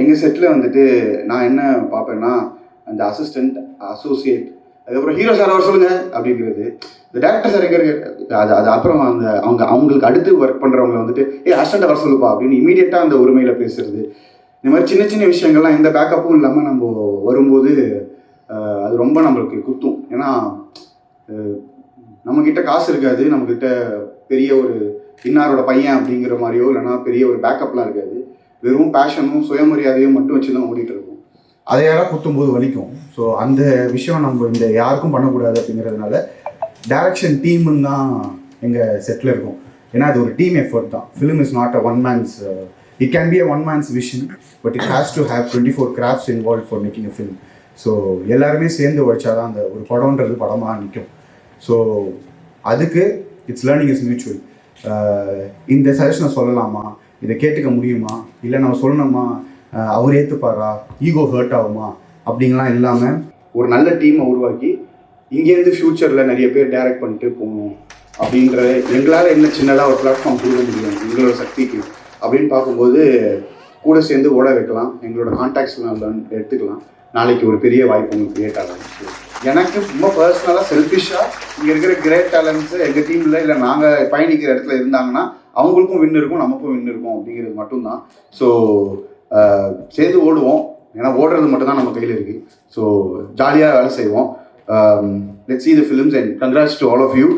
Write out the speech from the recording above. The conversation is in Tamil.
எங்கள் செட்டில் வந்துட்டு நான் என்ன பார்ப்பேன்னா, அந்த அசிஸ்டண்ட், அசோசியேட், அதுக்கப்புறம் ஹீரோ சார் அவர் சொல்லுங்கள் அப்படிங்கிறது, இந்த டேரக்டர் சார் எங்கே இருக்கு அது அப்புறம் அவங்களுக்கு அடுத்து ஒர்க் பண்ணுறவங்க வந்துட்டு அசிஸ்டண்ட்டை வர சொல்லுப்பா அப்படின்னு இமீடியட்டாக அந்த உரிமையில் பேசுறது. இந்த மாதிரி சின்ன சின்ன விஷயங்கள்லாம் எந்த பேக்கப்பும் இல்லாமல் நம்ம வரும்போது அது ரொம்ப நம்மளுக்கு குத்தும். ஏன்னா நம்மக்கிட்ட காசு இருக்காது, நம்மக்கிட்ட பெரிய ஒரு இன்னாரோட பையன் அப்படிங்கிற மாதிரியோ இல்லைனா பெரிய ஒரு பேக்கப்லாம் இருக்காது. வெறும் பேஷனும் சுயமரியாதையும் மட்டும் வச்சு தான் ஓடிட்டு இருக்கும். அதை யாராவது குத்தும்போது வலிக்கும். ஸோ அந்த விஷயம் நம்ம இந்த யாருக்கும் பண்ணக்கூடாது அப்படிங்கிறதுனால டைரக்ஷன் டீமுன்னு தான் எங்கள் செட்டில் இருக்கும். ஏன்னா அது ஒரு டீம் எஃபர்ட் தான். Film is not a one mens, it can be a one mens vision, but it has to have 24 crafts involve for making a film. So எல்லாருமே சேர்ந்து உழைச்சாதான் அந்த ஒரு படம்ன்றது படமாக நிற்கும். ஸோ அதுக்கு இட்ஸ் லேர்னிங் இஸ் மியூச்சுவல். இந்த சஜஷனை சொல்லலாமா, இதை கேட்டுக்க முடியுமா, இல்லை நம்ம சொல்லணுமா, அவர் ஏற்றுப்பாரா, ஈகோ ஹர்ட் ஆகுமா அப்படிங்கலாம் இல்லாமல் ஒரு நல்ல டீமை உருவாக்கி இங்கேருந்து ஃப்யூச்சரில் நிறைய பேர் டைரக்ட் பண்ணிட்டு போகணும் அப்படின்ற எங்களால் என்ன சின்னதாக ஒரு பிளாட்ஃபார்ம் கொடுக்க முடியும் எங்களோட சக்திக்கு அப்படின்னு பார்க்கும்போது கூட சேர்ந்து ஓட வைக்கலாம். எங்களோட கான்டாக்ட்ஸ்லாம் எடுத்துக்கலாம். நாளைக்கு ஒரு பெரிய வாய்ப்பு உங்களுக்கு கிரியேட் ஆகும். எனக்கு ரொம்ப பர்சனலாக செல்ஃபிஷாக இங்கே இருக்கிற கிரேட் டேலண்ட்ஸு எங்கள் டீமில் இல்லை நாங்கள் பயணிக்கிற இடத்துல இருந்தாங்கன்னா அவங்களுக்கும் வின் இருக்கும், நமக்கும் வின் இருக்கும் அப்படிங்கிறது மட்டும்தான். ஸோ சேர்ந்து ஓடுவோம். ஏன்னா ஓடுறது மட்டும்தான் நம்ம கையில் இருக்குது. ஸோ ஜாலியாக வேலை செய்வோம். Let's see the films and congrats to all of you.